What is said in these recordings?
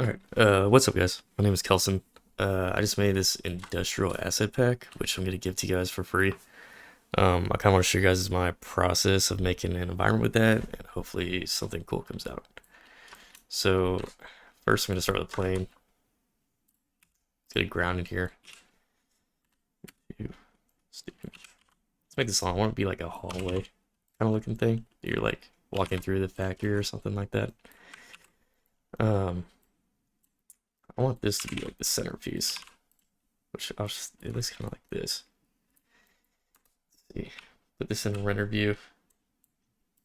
Alright, what's up guys? My name is Kelson. I just made this industrial asset pack, which I'm going to give to you guys for free. I kind of want to show you guys my process of making an environment with that, and hopefully something cool comes out. So, first I'm going to start with a plane. Let's get it grounded here. Let's make this long. I want it to be like a hallway kind of looking thing. You're like walking through the factory or something like that. I want this to be like the centerpiece, which it looks kind of like this. Let's see, put this in render view,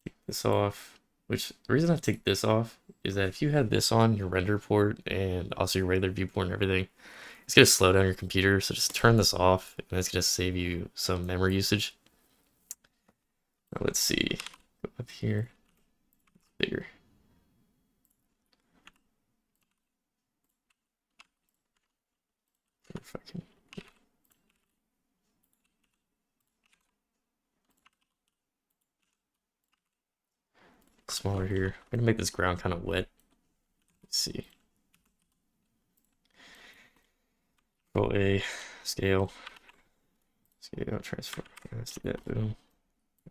take this off, which the reason I take this off is that if you had this on your render port and also your regular viewport and everything, it's going to slow down your computer. So just turn this off and it's going to save you some memory usage. Now let's see, go up here, it's bigger. If I can. Smaller here. I'm gonna make this ground kind of wet. Let's see. Control A, scale, transfer. Let's do that. Boom.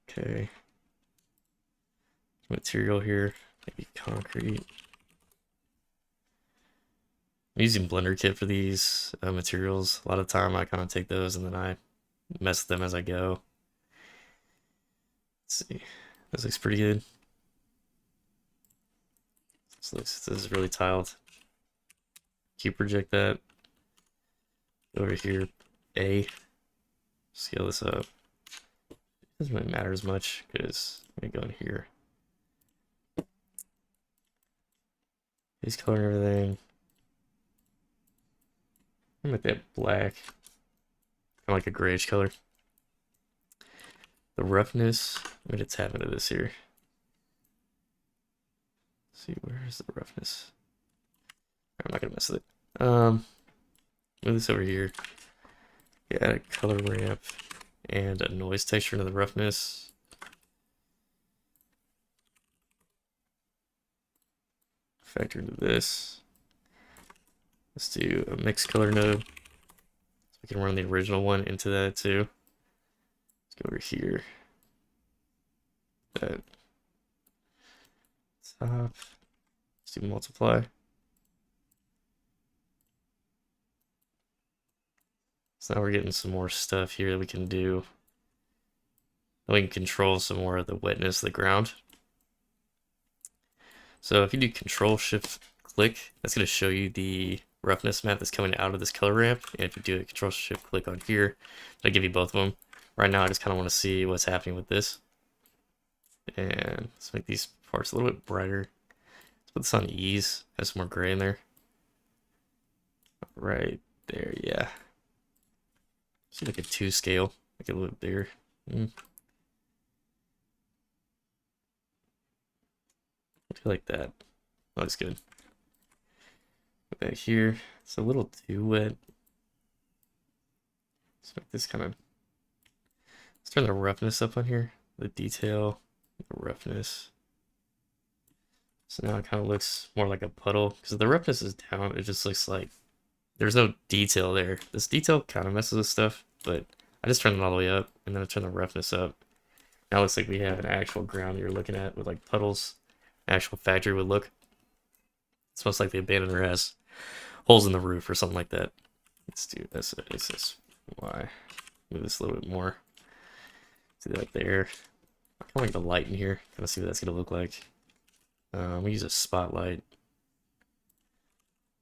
Okay. Material here, maybe concrete. I'm using Blender Kit for these materials. A lot of the time I kind of take those and then I mess with them as I go. Let's see. This looks pretty good. This is really tiled. Q project that. Over here, A. Scale this up. It doesn't really matter as much because let me go in here. Base color and everything. I'm make that black. Kind of like a grayish color. The roughness, I'm gonna tap into this here. Let's see, where's the roughness? I'm not gonna mess with it. Move this over here. Add a color ramp and a noise texture into the roughness. Factor into this. Let's do a mixed color node. So we can run the original one into that too. Let's go over here. That top. Let's do multiply. So now we're getting some more stuff here that we can do. We can control some more of the wetness of the ground. So if you do Control Shift click, that's going to show you the roughness map that's coming out of this color ramp. And if you do a Control Shift click on here, that'll give you both of them. Right now I just kind of want to see what's happening with this. And let's make these parts a little bit brighter. Let's put this on ease, have some more gray in there. Right there, yeah. See like a 2 scale, make it a little bit bigger. I feel like that. Looks good. Back here, it's a little too wet. Let's make this kind of. Let's turn the roughness up on here. The detail, the roughness. So now it kind of looks more like a puddle because the roughness is down. It just looks like there's no detail there. This detail kind of messes with stuff, but I just turned it all the way up and then I turn the roughness up. Now it looks like we have an actual ground you're looking at with like puddles. Actual factory would look. It's most like the abandoner has holes in the roof or something like that. Let's do this. Why? Move this a little bit more. Do that there. I kind of like the light in here. Kind of see what that's gonna look like. We use a spotlight.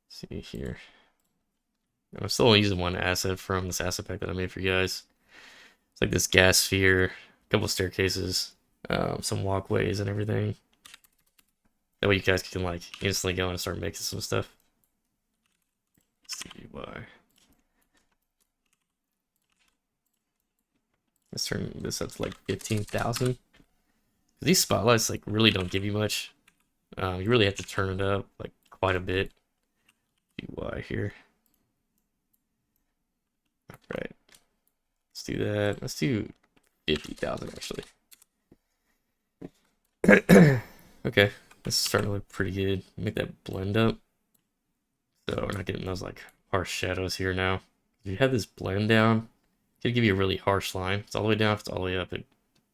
Let's see here. I'm still only using one asset from this asset pack that I made for you guys. It's like this gas sphere, a couple of staircases, some walkways and everything. That way you guys can like instantly go and start making some stuff. Let's see why. Let's turn this up to like 15,000. These spotlights like really don't give you much. You really have to turn it up like quite a bit. Why here? All right. Let's do that. Let's do 50,000 actually. Okay. This is starting to look pretty good. Make that blend up. So we're not getting those like harsh shadows here now. If you have this blend down, it could give you a really harsh line. If it's all the way down, if it's all the way up, it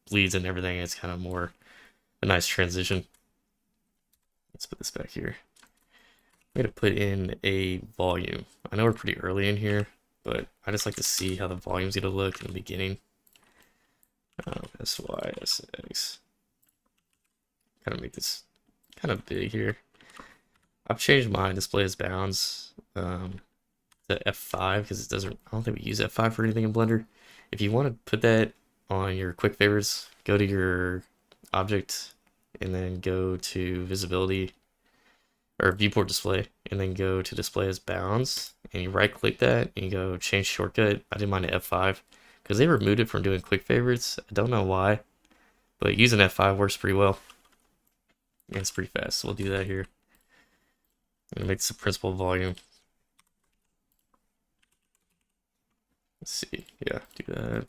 bleeds and everything. It's kind of more a nice transition. Let's put this back here. I'm gonna put in a volume. I know we're pretty early in here, but I just like to see how the volume's gonna look in the beginning. SY, SX. Kind of make this kind of big here. I've changed my display as bounds to F5 because it doesn't. I don't think we use F5 for anything in Blender. If you want to put that on your quick favorites, go to your object and then go to visibility or viewport display, and then go to display as bounds, and you right click that and you go change shortcut. I did mine to F5 because they removed it from doing quick favorites. I don't know why, but using F5 works pretty well. And it's pretty fast, so we'll do that here. I'm gonna make this a principal volume. Let's see, yeah, do that.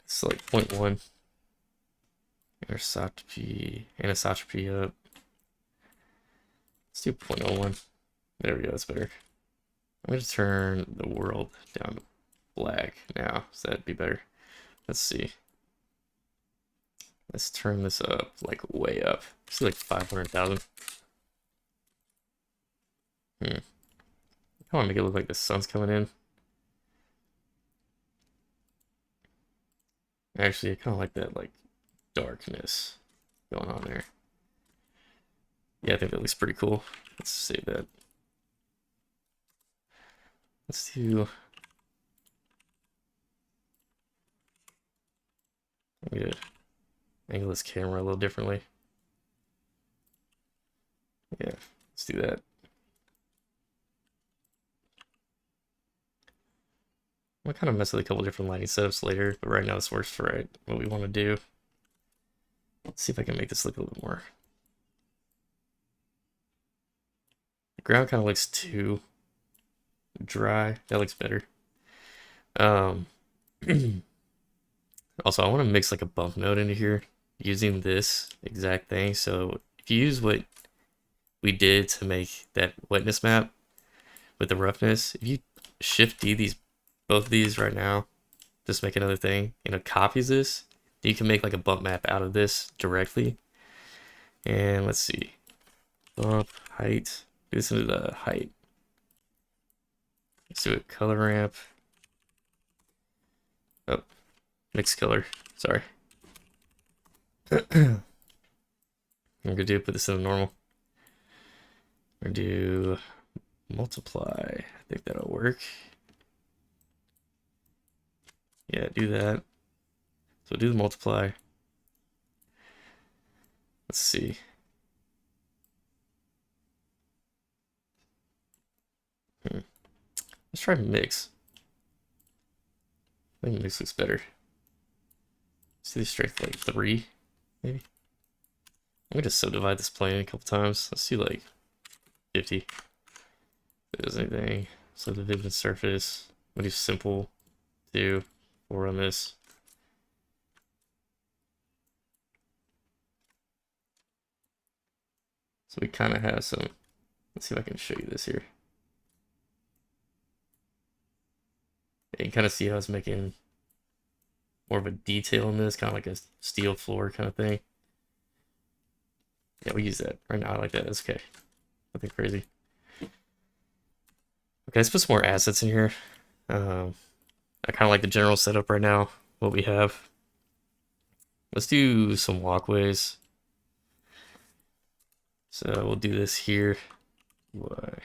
It's like 0.1. Anisotropy up. Let's do 0.01. There we go, that's better. I'm gonna turn the world down to black now, so that'd be better. Let's see. Let's turn this up, like way up. Let's do like 500,000. I want to make it look like the sun's coming in. Actually, I kind of like that like darkness going on there. Yeah, I think that looks pretty cool. Let's save that. Let's do. I'm gonna angle this camera a little differently. Yeah, let's do that. I'll kind of mess with a couple different lighting setups later, but right now this works for what we want to do. Let's see if I can make this look a little more. The ground kind of looks too dry. That looks better. Also, I want to mix like a bump node into here using this exact thing. So if you use what we did to make that wetness map with the roughness, if you shift D both of these right now, just make another thing, and it copies this, you can make like a bump map out of this directly. And let's see, bump height, do this into the height. Let's do a color ramp. Oh, mixed color, sorry. I'm gonna put this in the normal. We're gonna do multiply, I think that'll work. Yeah, do that. So do the multiply. Let's see. Let's try mix. I think mix looks better. Let's do the strength like 3, maybe. I'm gonna subdivide this plane a couple times. Let's do like 50. If there's anything. Subdivision surface. I'm gonna do simple 2. We'll run this. So we kind of have some. Let's see if I can show you this here. You can kind of see how it's making more of a detail in this, kind of like a steel floor kind of thing. Yeah, we use that right now. I like that. That's okay. Nothing crazy. Okay, let's put some more assets in here. I kind of like the general setup right now, what we have. Let's do some walkways. So we'll do this here. Why?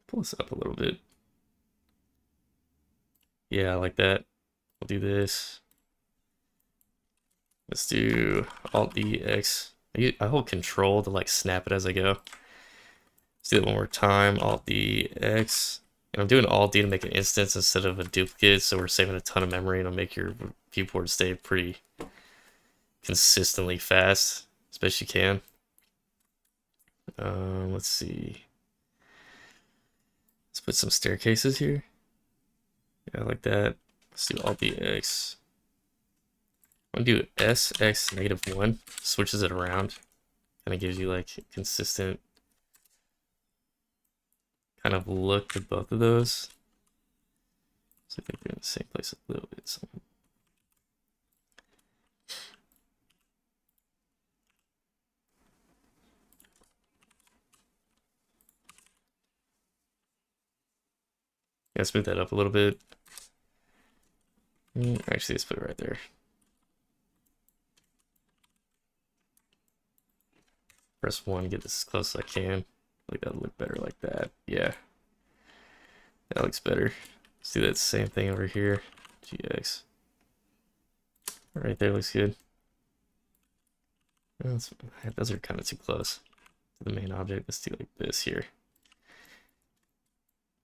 Pull this up a little bit. Yeah, I like that. We'll do this. Let's do Alt D X. I hold Control to like snap it as I go. Let's do it one more time. Alt D X. And I'm doing Alt D to make an instance instead of a duplicate, so we're saving a ton of memory, and it'll make your viewport stay pretty consistently fast as best you can. Let's see. Let's put some staircases here. Yeah, like that. Let's do Alt D X. I'm gonna do SX -1, switches it around. Kind of gives you like a consistent kind of look to both of those. So I think they're in the same place a little bit. So. Yeah, smooth that up a little bit. Actually, let's put it right there. Press 1, get this as close as I can. Like that'll look better like that. Yeah. That looks better. Let's do that same thing over here. GX. Right there looks good. Those are kind of too close to the main object. Let's do like this here.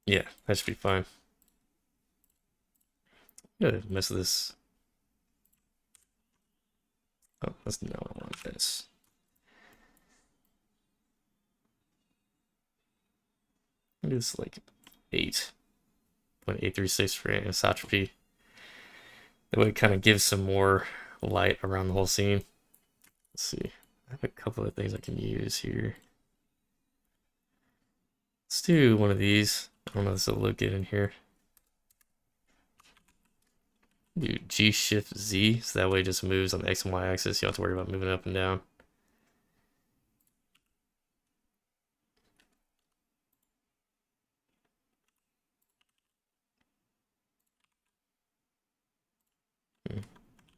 Yeah, that should be fine. I'm gonna mess with this. Oh, that's no, I want this. I'm gonna do this like 8.836 for anisotropy. That way it kind of gives some more light around the whole scene. Let's see. I have a couple of things I can use here. Let's do one of these. I don't know if this will look good in here. Do G Shift Z, so that way it just moves on the X and Y axis. You don't have to worry about moving up and down.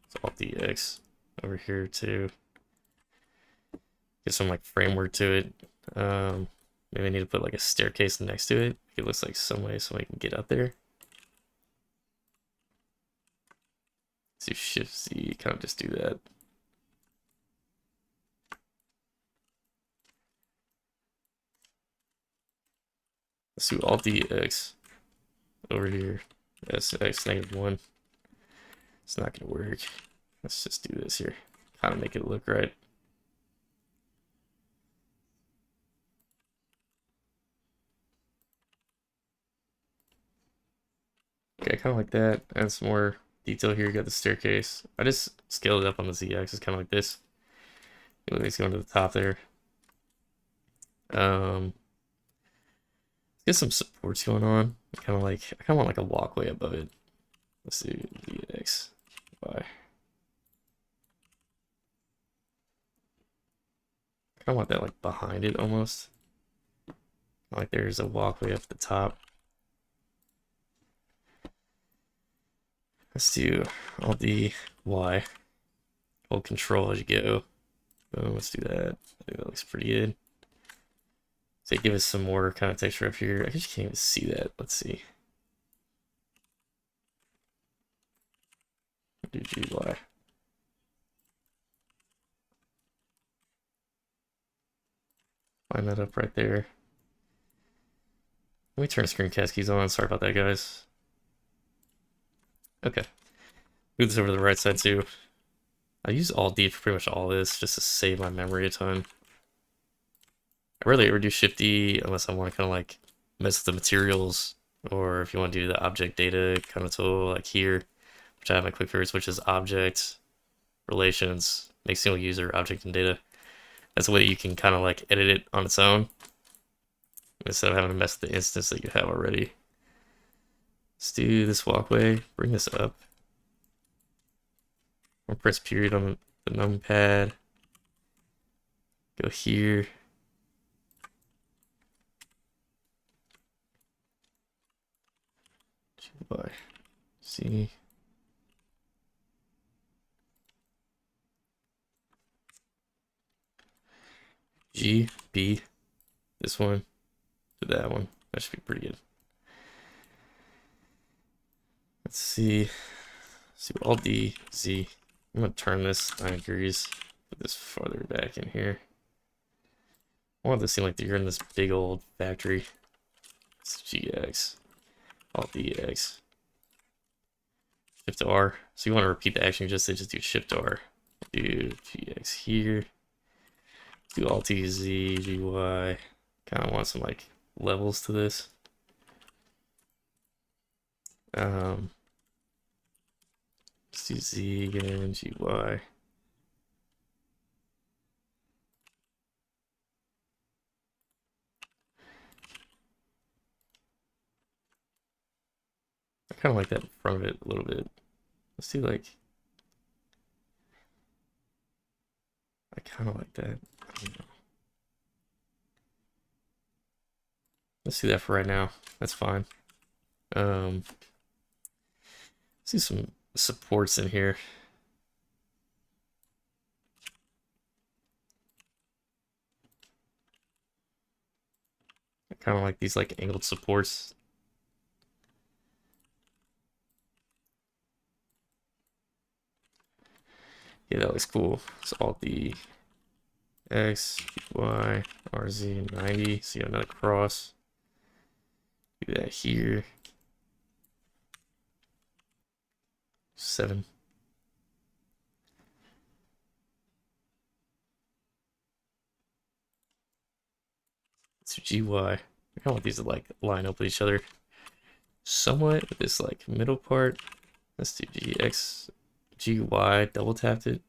So Alt DX over here too. Get some like framework to it. Maybe I need to put like a staircase next to it. It looks like some way somebody can get up there. Let's do Shift Z, kind of just do that. Let's do Alt DX over here. That's X -1. It's not gonna work. Let's just do this here. Kind of make it look right. Okay, kind of like that. Add some more detail here. You got the staircase. I just scaled it up on the Z-axis, kind of like this. It's going to the top there. Let's get some supports going on. I kind of want like a walkway above it. Let's do VX, Y. I kind of want that like behind it almost. Like there's a walkway up the top. Let's do Alt D Y. Hold Control as you go. Boom, let's do that. I think that looks pretty good. So give us some more kind of texture up here. I just can't even see that. Let's see. Do GY. Line that up right there. Let me turn screencast keys on. Sorry about that, guys. Okay. Move this over to the right side too. I use Alt D for pretty much all this just to save my memory a ton. I rarely ever do Shift D unless I want to kind of like mess with the materials, or if you want to do the object data kind of tool like here, which I have my quick favorites, which is object, relations, make single user, object and data. That's the way you can kind of like edit it on its own instead of having to mess with the instance that you have already. Let's do this walkway, bring this up. I'll press period on the numpad. Go here. By C. G, B, this one to that one. That should be pretty good. Let's see. Let's do Alt D, Z. I'm gonna turn this 9 degrees, put this farther back in here. I want this to seem like you're in this big old factory. It's GX, Alt DX, Shift R. So you want to repeat the action you just did, just do Shift R. Do GX here. Do Alt Z, GY. Kind of want some like levels to this. Let's do Z again, GY. kind of like that in front of it a little bit. Let's do like, I kind of like that. I don't know. Let's do that for right now. That's fine. Let's do some supports in here. I kind of like these like angled supports. Yeah, that looks cool. It's all the X, Y, RZ, 90. See another cross. Do that here. 7. Let's do GY. I kind of want these to like line up with each other somewhat with this like middle part. Let's do GX, GY, double tapped it.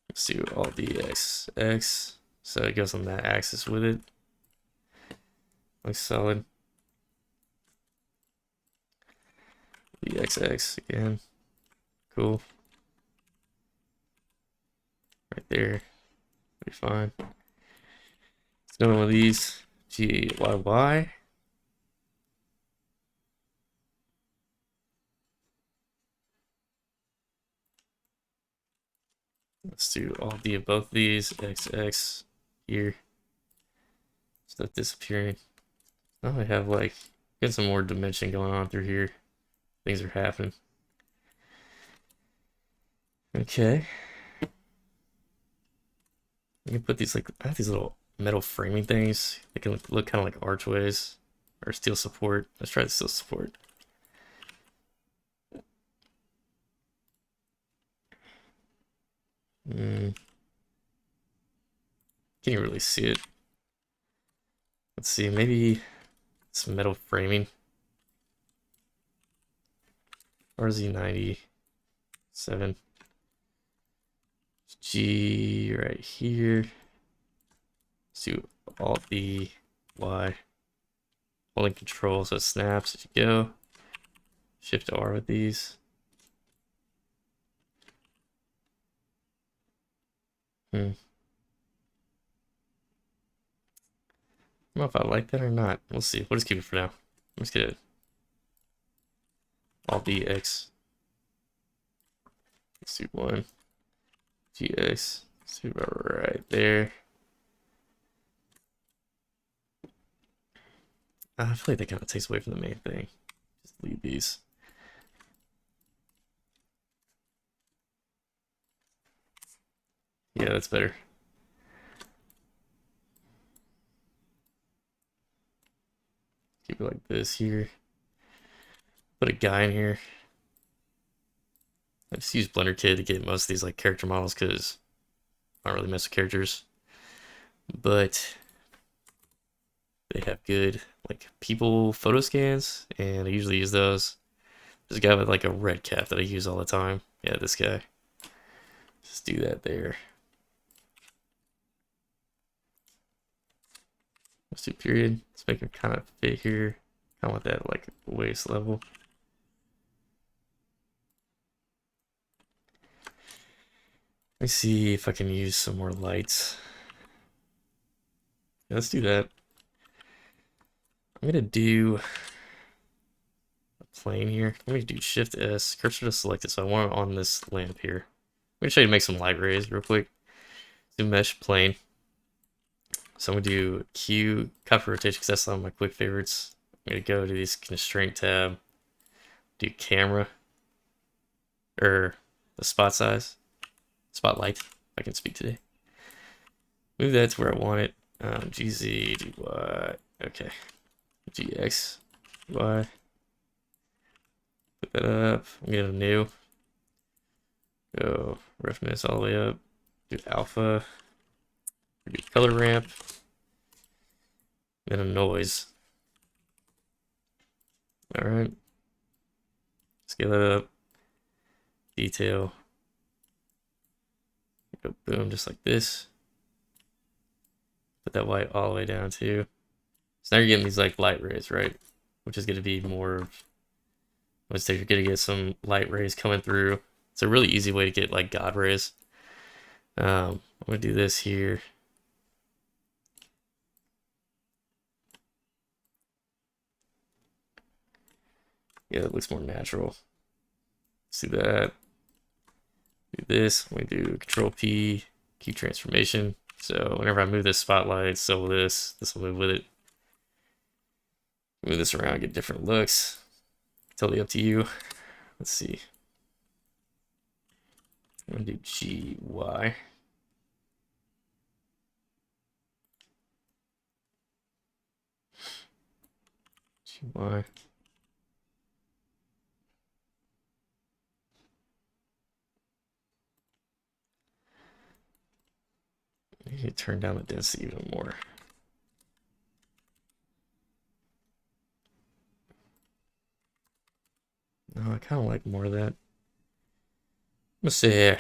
Let's do all the X, so it goes on that axis with it. Looks solid. The XX again. Cool. Right there. Pretty fine. Let's go one of these. GYY. Let's do all the above these. XX here. Stuff disappearing. Now I have like, get some more dimension going on through here. Things are happening. Okay. You can put these like, I have these little metal framing things. They can look kind of like archways or steel support. Let's try the steel support. Can't you really see it? Let's see, maybe some metal framing. RZ97. G right here. Let's do Alt B, Y. Holding control so it snaps as you go. Shift R with these. I don't know if I like that or not. We'll see. We'll just keep it for now. Let's get it. Alt B X. Let's do 1. GX. Let's do about right there. I feel like that kind of takes away from the main thing. Just leave these. Yeah, that's better. Keep it like this here. Put a guy in here. I just use BlenderKit to get most of these like character models because I don't really mess with characters. But they have good like people photo scans, and I usually use those. There's a guy with like a red cap that I use all the time. Yeah, this guy. Just do that there. Let's do period. Let's make it kind of fit here. I want that like waist level. Let me see if I can use some more lights. Yeah, let's do that. I'm gonna do a plane here. Let me do Shift S, cursor to selected, so I want it on this lamp here. I'm gonna show you to make some light rays real quick. Do mesh plane. So I'm gonna do Q, copy rotation, because that's one of my quick favorites. I'm gonna go to this constraint tab, do camera, or the spot size, spotlight, if I can speak today. Move that to where I want it. GZ, GY, okay. GX, Y. Put that up. I'm gonna new. Go roughness all the way up. Do alpha. Do color ramp. Then a noise. Alright. Scale it up. Detail. Go boom, just like this. Put that white all the way down too. So now you're getting these like light rays, right? which is going to be more. Let's say you're going to get some light rays coming through. It's a really easy way to get like God rays. I'm going to do this here. Yeah, that looks more natural. Let's do that. Do this. We do Control P, Q transformation. So whenever I move this spotlight, so will this. This will move with it. Move this around, get different looks. Totally up to you. Let's see. I'm gonna do GY. GY. Maybe turn down the density even more. No, I kind of like more of that. Let's see.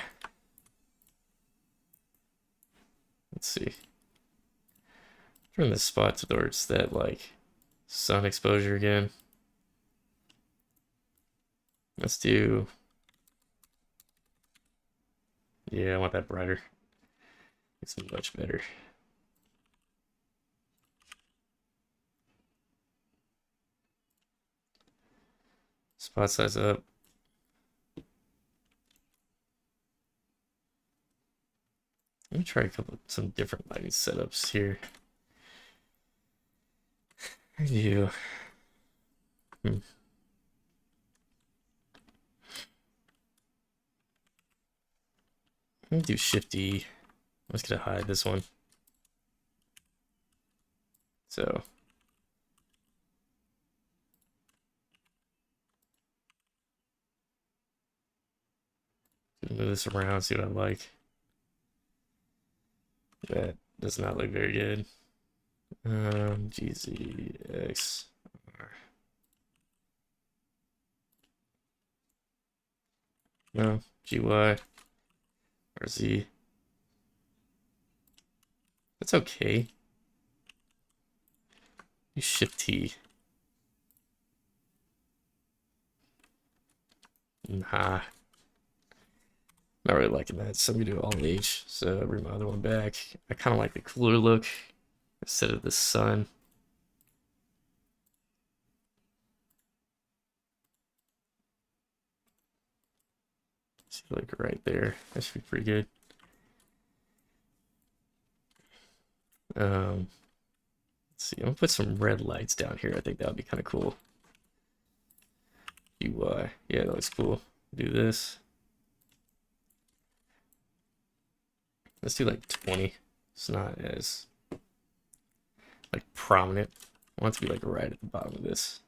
Let's see. Turn this spot towards that like sun exposure again. Let's do. Yeah, I want that brighter. It's much better. Spot size up. Let me try some different lighting setups here. I do. Let me do Shift D. I'm just gonna hide this one. So move this around, see what I like. That does not look very good. GZX. No, GY or Z. That's okay. You Shift T. Nah. Not really liking that, so I'm gonna do Alt H. So bring my other one back. I kind of like the cooler look instead of the sun. See, like right there. That should be pretty good. Let's see. I'm gonna put some red lights down here. I think that would be kind of cool. UI. Yeah, that looks cool. Do this. Let's do like 20. It's not as like prominent. I want it to be like right at the bottom of this.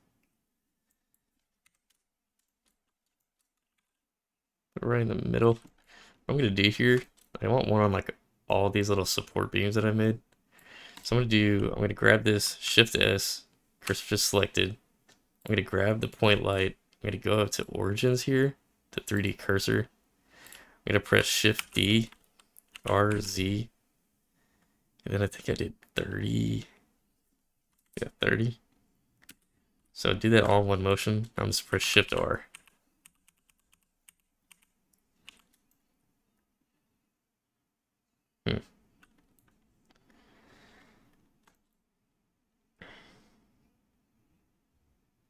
Right in the middle. What I'm gonna do here, I want one on like all these little support beams that I made. So I'm gonna grab this, Shift S, cursor just selected. I'm gonna grab the point light. I'm gonna go up to origins here, to 3D cursor. I'm gonna press Shift D, R, Z, and then I think I did 30. Yeah, 30. So do that all in one motion. I'm just press Shift R.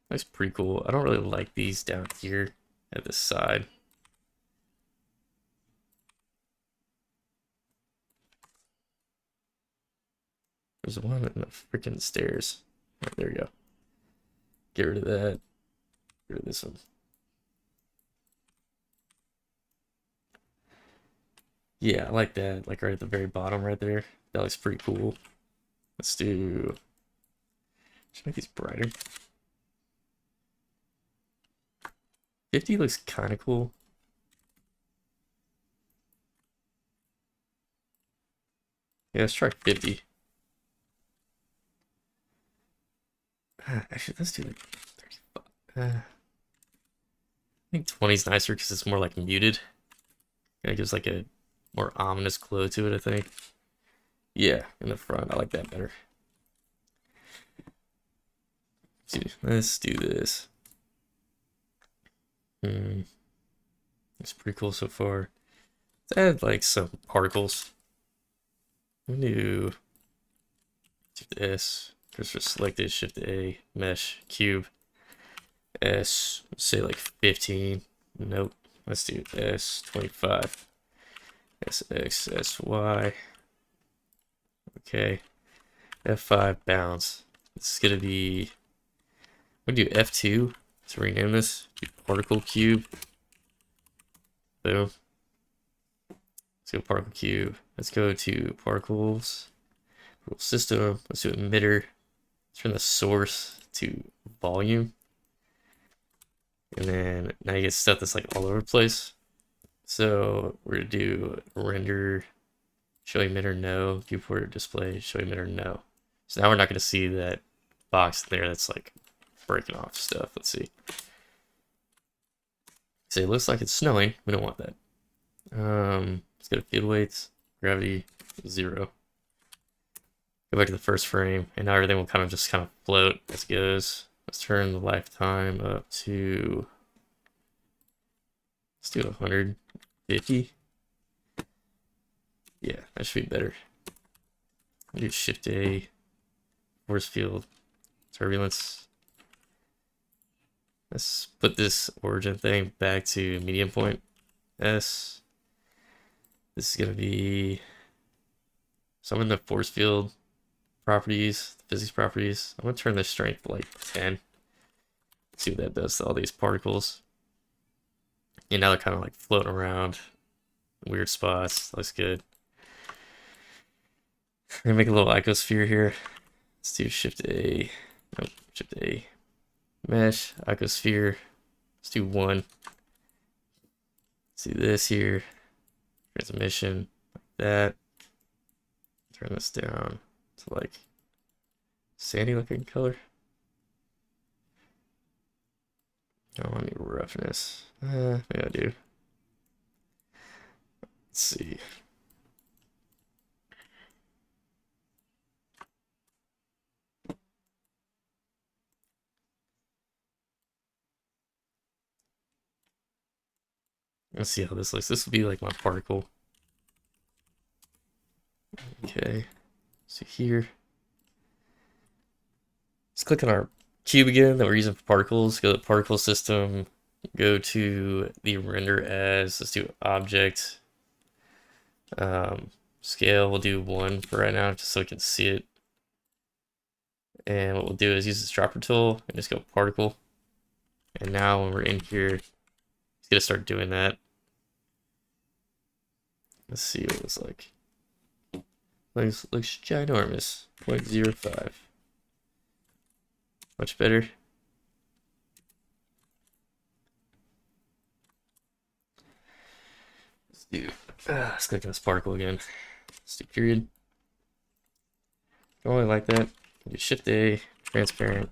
That's pretty cool. I don't really like these down here at the side. There's one in the freaking stairs. Right, there we go. Get rid of that. Get rid of this one. Yeah, I like that. Like right at the very bottom right there. That looks pretty cool. Let's do... Should make these brighter. 50 looks kind of cool. Yeah, let's try 50. Actually, let's do like 35. I think 20 is nicer because it's more like muted. It gives like a more ominous glow to it, I think. Yeah, in the front. I like that better. Let's do this. It's pretty cool so far. Let's add like some particles. I'm gonna do Shift S, cursor selected, Shift A, mesh, cube, S, say like 15. Nope. Let's do S 25. SX, SY. Okay. F5 bounds. This is gonna be. I'm gonna do F2 to rename this. Do particle cube. Boom. Let's go particle cube. Let's go to particles. System. Let's do emitter. Turn the source to volume. And then now you get stuff that's like all over the place. So we're gonna do render, show emitter no, viewport display, show emitter no. So now we're not gonna see that box there that's like breaking off stuff. Let's see. So it looks like it's snowing. We don't want that. Let's go to field weights, gravity 0. Go back to the first frame, and now everything will kind of just float as it goes. Let's turn the lifetime up to, let's do 150. Yeah, that should be better. I'll do Shift A, force field, turbulence. Let's put this origin thing back to medium point, S. This is gonna be, so I'm in the force field properties, the physics properties. I'm gonna turn the strength to like 10. See what that does to all these particles. And now they're kind of like floating around weird spots. Looks good. I'm gonna make a little icosphere here. Let's do Shift A. Nope, Shift A. Mesh, icosphere. Let's do 1. Let's do this here. Transmission, like that. Turn this down to like sandy looking color. I want any roughness. Maybe I do. Let's see. Let's see how this looks. This will be like my particle. Okay. So here. Let's click on our cube again that we're using for particles. Go to the particle system. Go to the render as. Let's do object. Scale, we'll do 1 for right now just so we can see it. And what we'll do is use this dropper tool and just go particle. And now when we're in here, it's gonna start doing that. Let's see what it looks like. Looks ginormous. 0.05. Much better. Let's click on this particle again. Let's do period. Don't really like that. Do Shift A, transparent,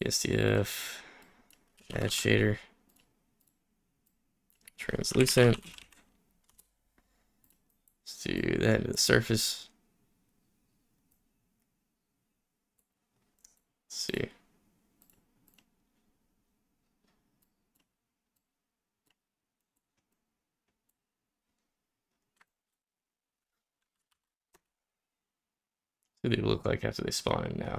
SDF, add shader, translucent. Let's do that into the surface. Let's see. What do they look like after they spawn in now?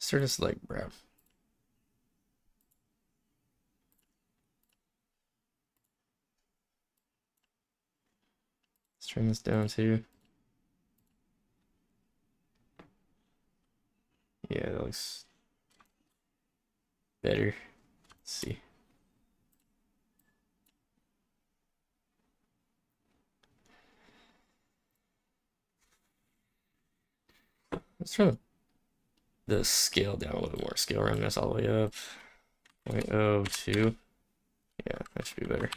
Start this like brown. Let's turn this down too. Yeah, that looks better. Let's see. Let's turn the scale down a little more. Scale roundness all the way up. 0.02. Yeah, that should be better.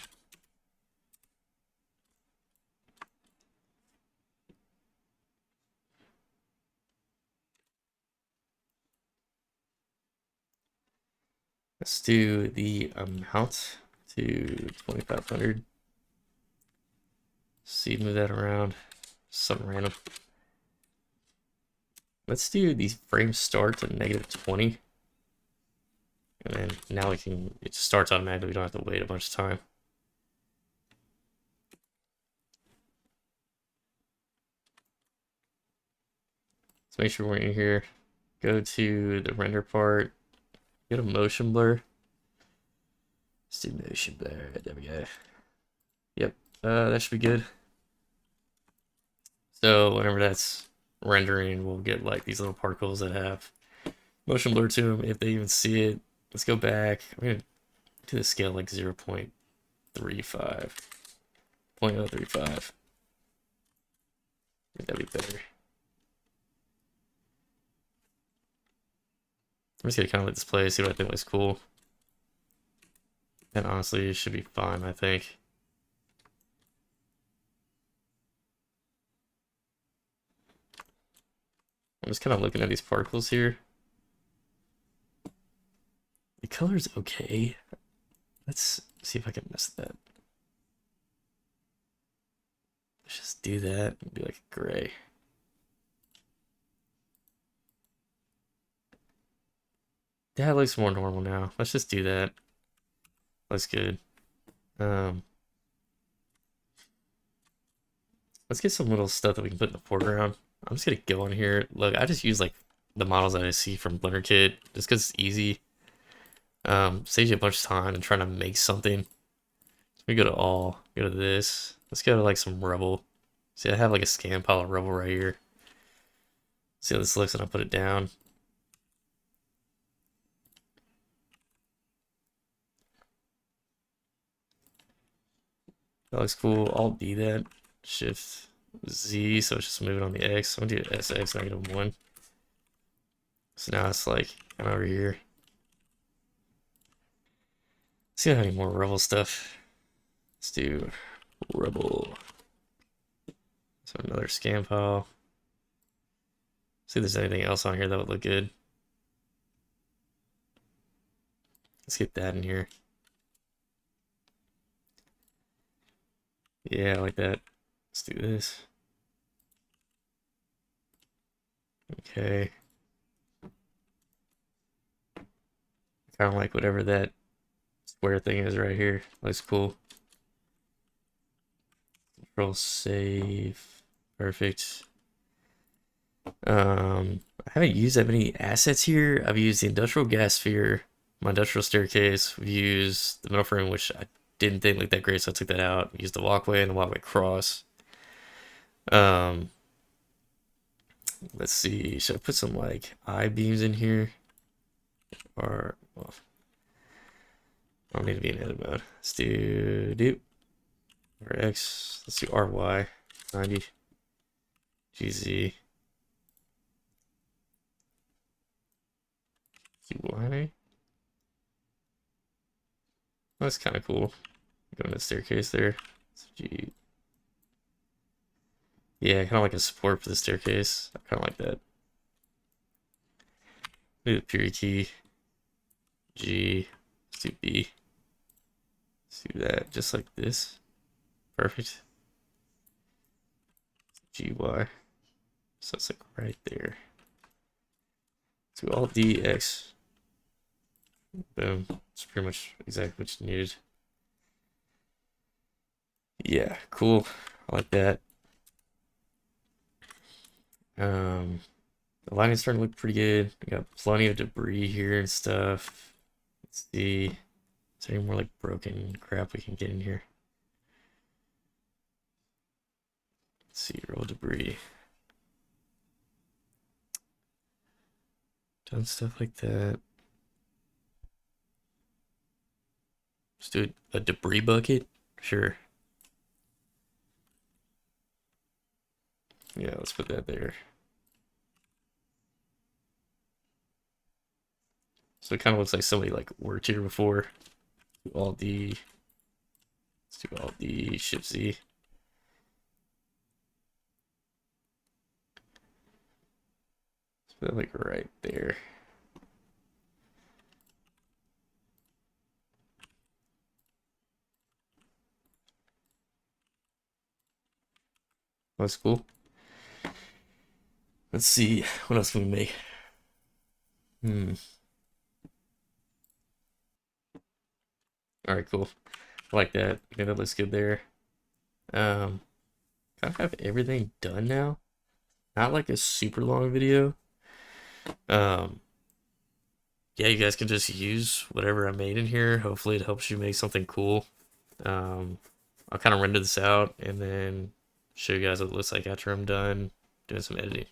Let's do the amount to 2500. See, move that around. Something random. Let's do these frames start to -20. And then now we can, it just starts automatically. We don't have to wait a bunch of time. Let's make sure we're in here. Go to the render part. Go to motion blur. Let's do motion blur. There we go. Yep, that should be good. So whenever that's rendering, we'll get like these little particles that have motion blur to them if they even see it. Let's go back. I'm gonna do the scale like 0.35. 0.035. That'd be better. I'm just gonna kind of let this play, see what I think looks cool. And honestly, it should be fine, I think. I'm just kind of looking at these particles here. The color's okay. Let's see if I can mess that. Let's just do that and be like gray. That looks more normal now. Let's just do that. Looks good. Let's get some little stuff that we can put in the foreground. I'm just gonna go on here. Look, I just use like the models that I see from Blender Kit just because it's easy. Saves you a bunch of time and trying to make something. So we go to all, go to this. Let's go to like some rubble. See, I have like a scan pile of rubble right here. See how this looks, and I'll put it down. That looks cool. Alt D that. Shift Z, so it's just moving on the X. I'm gonna do SX -1. So now it's like kind of over here. See if I have any more rubble stuff. Let's do rubble. So another scan file. See if there's anything else on here that would look good. Let's get that in here. Yeah, I like that. Let's do this. Okay. Kind of like whatever that square thing is right here. Looks cool. Control save. Perfect. I haven't used that many assets here. I've used the industrial gas sphere, my industrial staircase. We've used the metal frame, which I didn't think looked that great, so I took that out. We used the walkway and the walkway cross. Let's see. Should I put some like I-beams in here? Or well, I don't need to be in edit mode. Let's do RX. Let's do RY 90 GZ. QY. That's kind of cool. Going to the staircase there. G. Yeah, kind of like a support for the staircase. I kind of like that. Do the period key. G. Let's do B. Let's do that just like this. Perfect. GY. So it's like right there. So Alt D X. Boom. It's pretty much exactly what you needed. Yeah, cool. I like that. The lighting's starting to look pretty good. We got plenty of debris here and stuff. Let's see. Is there any more like broken crap we can get in here? Let's see, roll debris. Done stuff like that. Let's do a debris bucket. Sure. Yeah, let's put that there. So it kind of looks like somebody like worked here before. Do all the. Let's do all the Shift Z. Let's put it like right there. That's cool. Let's see, what else can we make? All right, cool. I like that. Yeah, that looks good there. Um, kind of have everything done now. Not like a super long video. Um, yeah, you guys can just use whatever I made in here. Hopefully it helps you make something cool. I'll kind of render this out and then show you guys what it looks like after I'm done doing some editing.